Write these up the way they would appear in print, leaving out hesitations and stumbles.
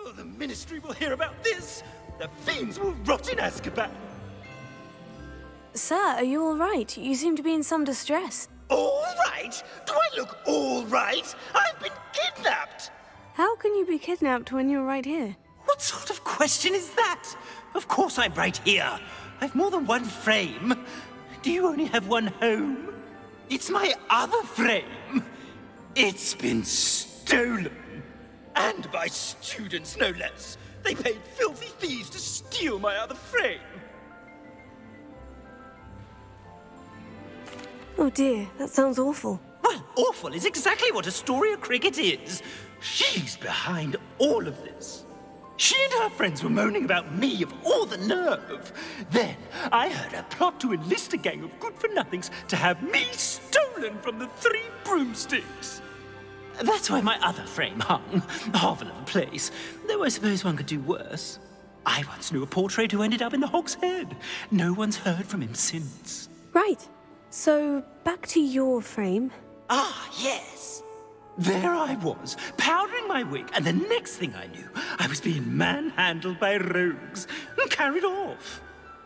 Oh, the Ministry will hear about this! The fiends will rot in Azkaban! Sir, are you all right? You seem to be in some distress. All right? Do I look all right? I've been kidnapped! How can you be kidnapped when you're right here? What sort of question is that? Of course I'm right here. I've more than one frame. Do you only have one home? It's my other frame. It's been stolen. And by students, no less. They paid filthy thieves to steal my other frame. Oh dear, that sounds awful. Well, awful is exactly what Astoria Cricket is. She's behind all of this. She and her friends were moaning about me of all the nerve. Then I heard her plot to enlist a gang of good-for-nothings to have me stolen from the Three Broomsticks. That's why my other frame hung. Half of a place. Though I suppose one could do worse. I once knew a portrait who ended up in the Hog's Head. No one's heard from him since. Right. So, back to your frame. Ah, yes. There I was, powdering my wig, and the next thing I knew, I was being manhandled by rogues and carried off.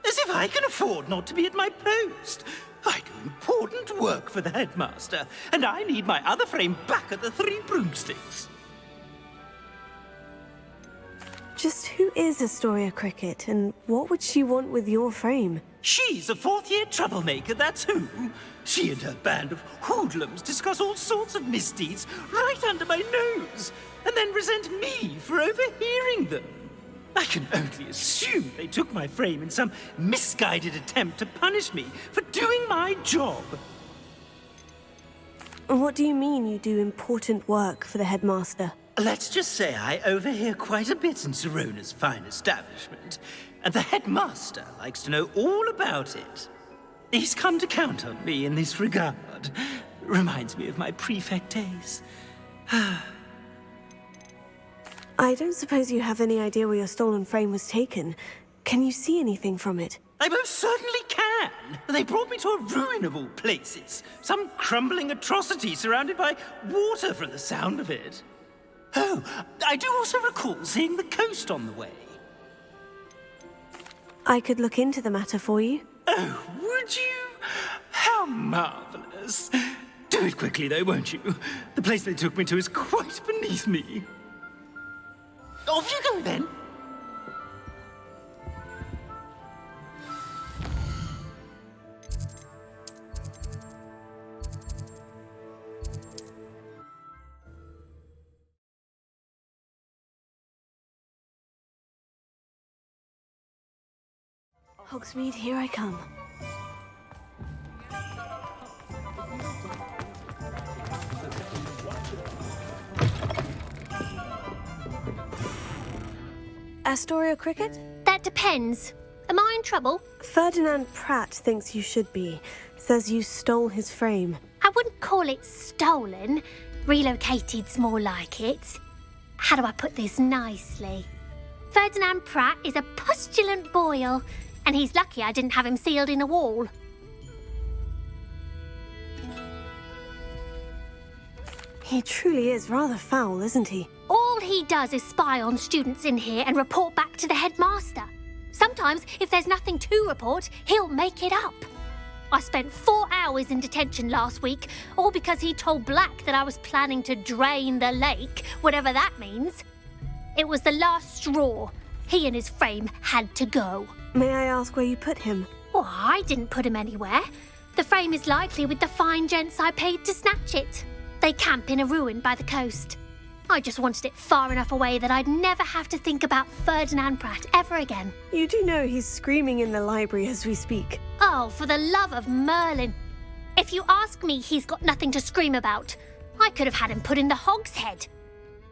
As if I can afford not to be at my post. I do important work for the headmaster, and I need my other frame back at the Three Broomsticks. Just who is Astoria Cricket, and what would she want with your frame? She's a fourth-year troublemaker, that's who. She and her band of hoodlums discuss all sorts of misdeeds right under my nose, and then resent me for overhearing them. I can only assume they took my frame in some misguided attempt to punish me for doing my job. What do you mean you do important work for the headmaster? Let's just say I overhear quite a bit in Sirona's fine establishment, and the headmaster likes to know all about it. He's come to count on me in this regard. Reminds me of my prefect days. I don't suppose you have any idea where your stolen frame was taken. Can you see anything from it? I most certainly can. They brought me to a ruin of all places. Some crumbling atrocity surrounded by water from the sound of it. Oh, I do also recall seeing the coast on the way. I could look into the matter for you. Oh, would you? How marvelous. Do it quickly, though, won't you? The place they took me to is quite beneath me. Off you go, then. Hogsmeade, here I come. Astoria Cricket? That depends. Am I in trouble? Ferdinand Pratt thinks you should be. Says you stole his frame. I wouldn't call it stolen. Relocated's more like it. How do I put this nicely? Ferdinand Pratt is a postulant boil, and he's lucky I didn't have him sealed in a wall. He truly is rather foul, isn't he? All he does is spy on students in here and report back to the headmaster. Sometimes, if there's nothing to report, he'll make it up. I spent 4 hours in detention last week, all because he told Black that I was planning to drain the lake, whatever that means. It was the last straw. He and his frame had to go. May I ask where you put him? Oh, I didn't put him anywhere. The frame is likely with the fine gents I paid to snatch it. They camp in a ruin by the coast. I just wanted it far enough away that I'd never have to think about Ferdinand Pratt ever again. You do know he's screaming in the library as we speak. Oh, for the love of Merlin. If you ask me, he's got nothing to scream about. I could have had him put in the Hog's Head.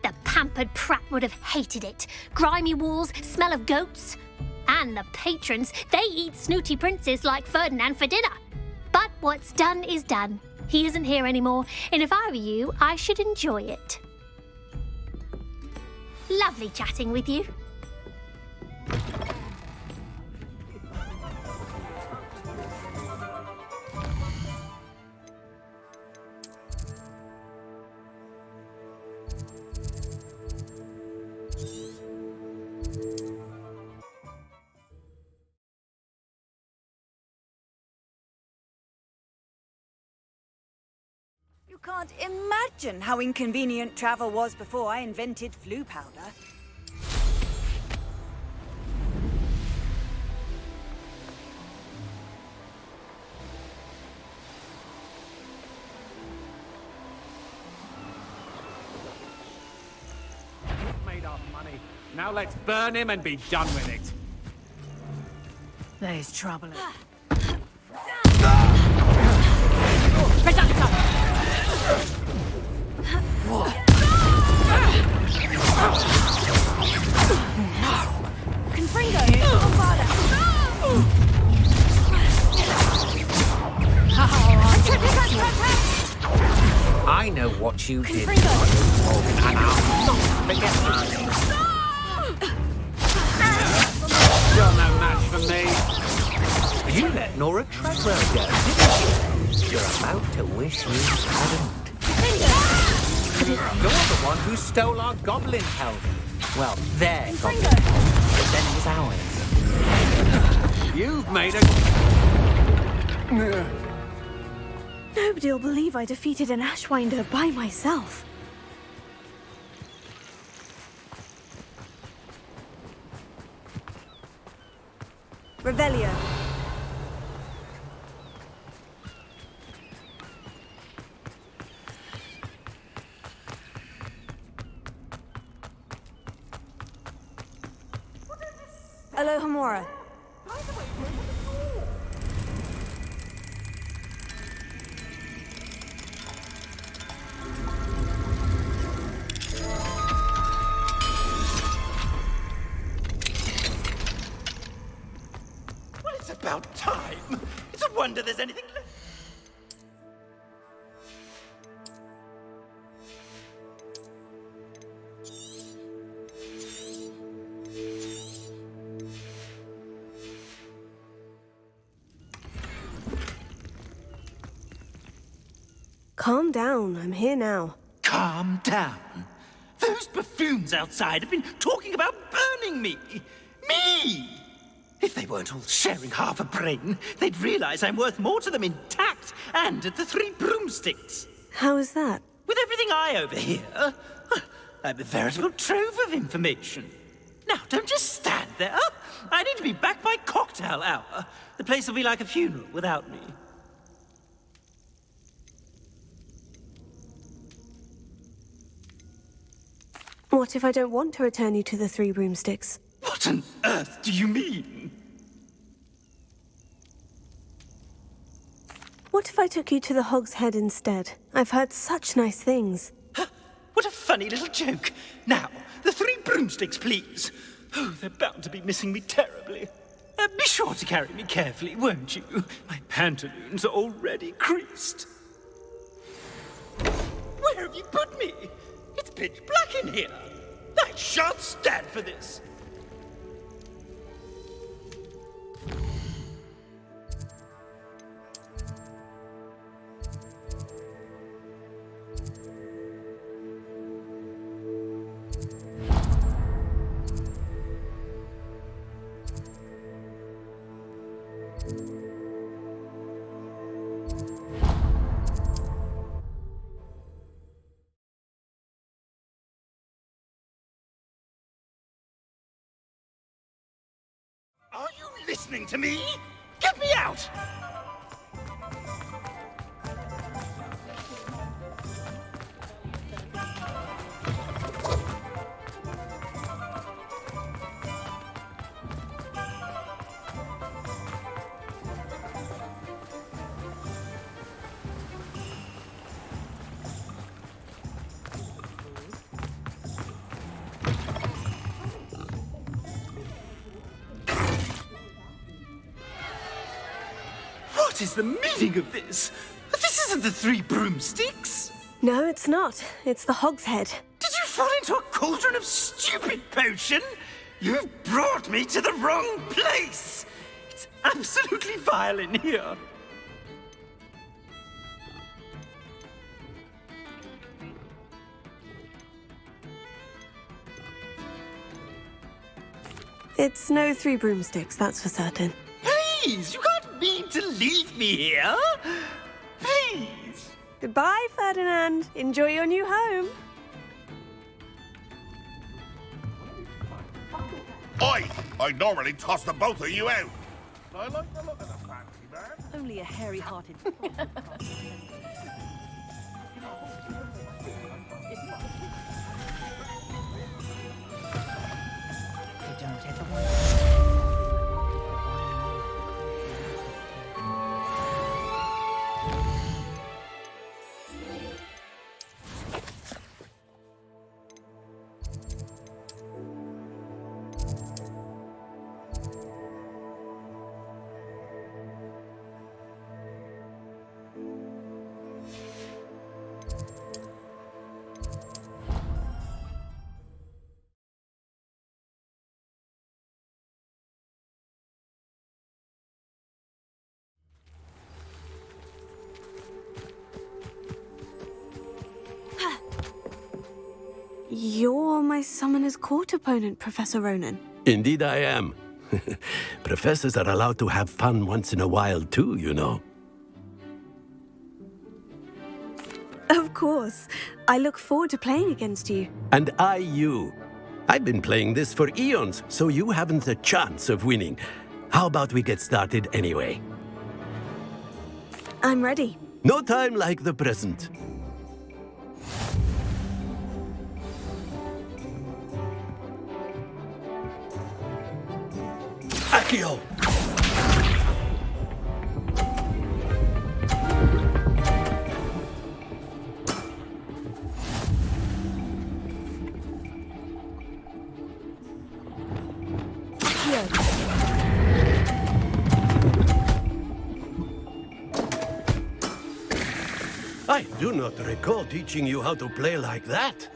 The pampered Pratt would have hated it. Grimy walls, smell of goats. And the patrons, they eat snooty princes like Ferdinand for dinner. But what's done is done. He isn't here anymore, and if I were you, I should enjoy it. Lovely chatting with you. can't imagine how inconvenient travel was before I invented flu powder. Made our money. Now let's burn him and be done with it. There's trouble. I know what you did. And I'll not forget it. You're no match for me. You let Nora Treadwell go, didn't you? You're about to wish you hadn't. You're the one who stole our goblin help. Well, their goblin help, but then it was ours. You've made a... Nobody'll believe I defeated an Ashwinder by myself. Revelio. Alohomora. Well, it's about time. It's a wonder there's anything left. Calm down, I'm here now. Calm down. Those buffoons outside have been talking about burning me. Me! If they weren't all sharing half a brain, they'd realize I'm worth more to them intact and at the Three Broomsticks. How is that? With everything I overhear, I'm a veritable trove of information. Now, don't just stand there. I need to be back by cocktail hour. The place will be like a funeral without me. What if I don't want to return you to the Three Broomsticks? What on earth do you mean? What if I took you to the Hog's Head instead? I've heard such nice things. What a funny little joke. Now, the Three Broomsticks, please. Oh, they're bound to be missing me terribly. Be sure to carry me carefully, won't you? My pantaloons are already creased. Where have you put me? It's pitch black in here. I shan't stand for this. Are you listening to me? Get me out! What is the meaning of this? This isn't the Three Broomsticks. No, it's not. It's the Hog's Head. Did you fall into a cauldron of stupid potion? You've brought me to the wrong place. It's absolutely vile in here. It's no Three Broomsticks, that's for certain. Please, you can't mean to leave me here. Please. Goodbye, Ferdinand. Enjoy your new home. Oi! I'd normally toss the both of you out. I like the look of the fancy man. Only a hairy-hearted. You're my Summoner's Court opponent, Professor Ronan. Indeed I am. Professors are allowed to have fun once in a while too, you know. Of course. I look forward to playing against you. And I you. I've been playing this for eons, so you haven't a chance of winning. How about we get started anyway? I'm ready. No time like the present. Accio! I do not recall teaching you how to play like that.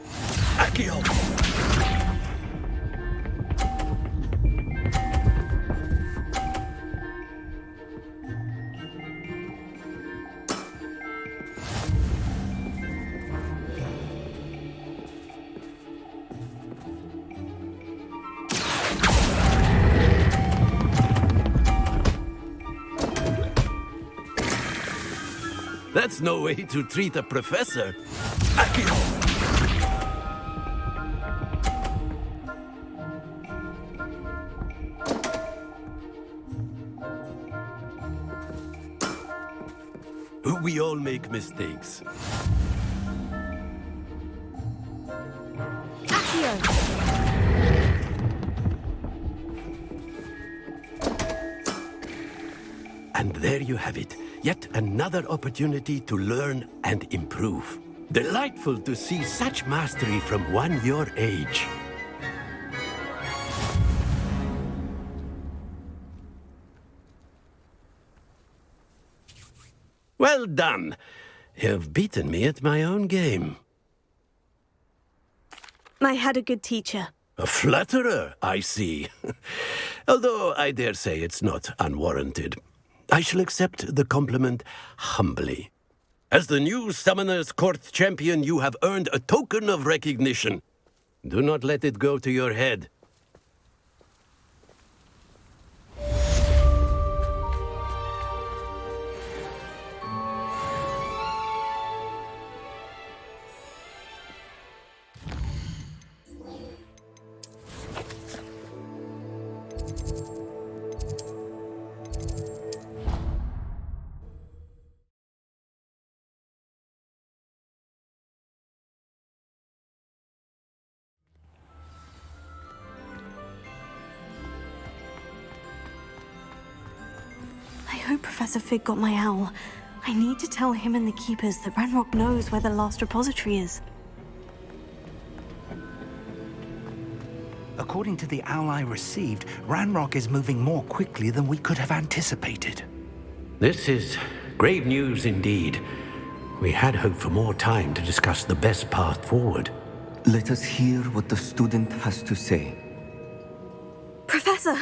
Accio! That's no way to treat a professor. Accio! We all make mistakes. And there you have it. Yet another opportunity to learn and improve. Delightful to see such mastery from one your age. Well done. You've beaten me at my own game. I had a good teacher. A flatterer, I see. Although I dare say it's not unwarranted. I shall accept the compliment humbly. As the new Summoner's Court champion, you have earned a token of recognition. Do not let it go to your head. I hope Professor Fig got my owl. I need to tell him and the Keepers that Ranrock knows where the last repository is. According to the owl I received, Ranrock is moving more quickly than we could have anticipated. This is grave news indeed. We had hoped for more time to discuss the best path forward. Let us hear what the student has to say. Professor,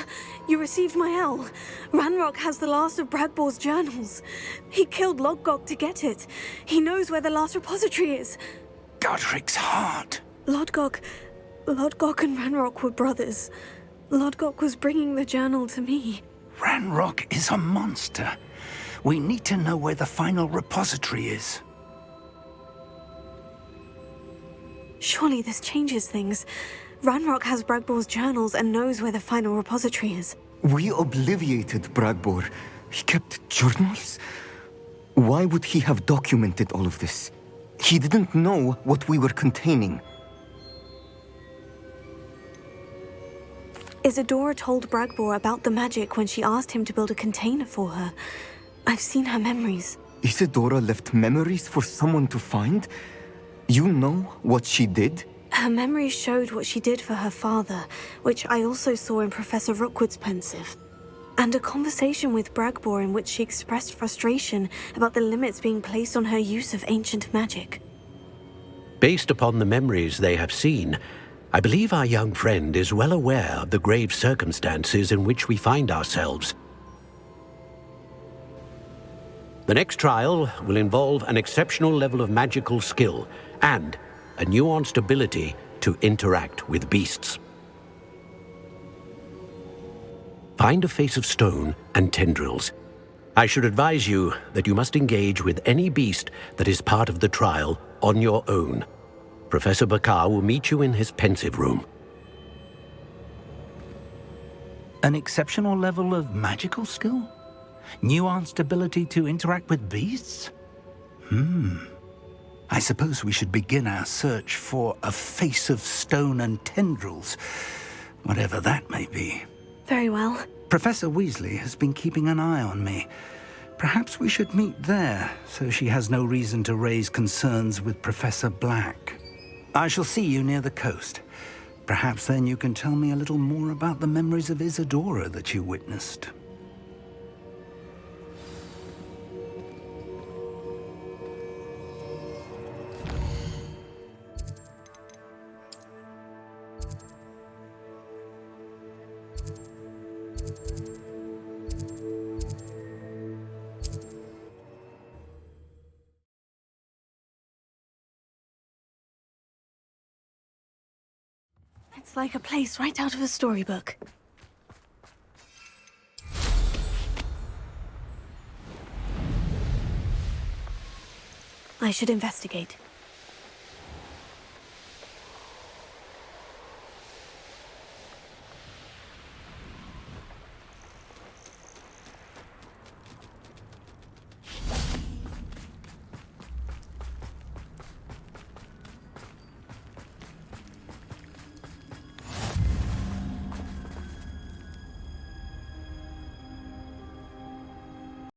you received my owl. Ranrock has the last of Bradbor's journals. He killed Lodgok to get it. He knows where the last repository is. Godric's heart. Lodgok and Ranrock were brothers. Lodgok was bringing the journal to me. Ranrock is a monster. We need to know where the final repository is. Surely this changes things. Ranrock has Bragbor's journals and knows where the final repository is. We obliviated Bragbor. He kept journals? Why would he have documented all of this? He didn't know what we were containing. Isadora told Bragbor about the magic when she asked him to build a container for her. I've seen her memories. Isadora left memories for someone to find? You know what she did? Her memories showed what she did for her father, which I also saw in Professor Rookwood's pensive. And a conversation with Bragbor in which she expressed frustration about the limits being placed on her use of ancient magic. Based upon the memories they have seen, I believe our young friend is well aware of the grave circumstances in which we find ourselves. The next trial will involve an exceptional level of magical skill and a nuanced ability to interact with beasts. Find a face of stone and tendrils. I should advise you that you must engage with any beast that is part of the trial on your own. Professor Bakar will meet you in his pensive room. An exceptional level of magical skill? Nuanced ability to interact with beasts? I suppose we should begin our search for a face of stone and tendrils, whatever that may be. Very well. Professor Weasley has been keeping an eye on me. Perhaps we should meet there, so she has no reason to raise concerns with Professor Black. I shall see you near the coast. Perhaps then you can tell me a little more about the memories of Isadora that you witnessed. It's like a place right out of a storybook. I should investigate.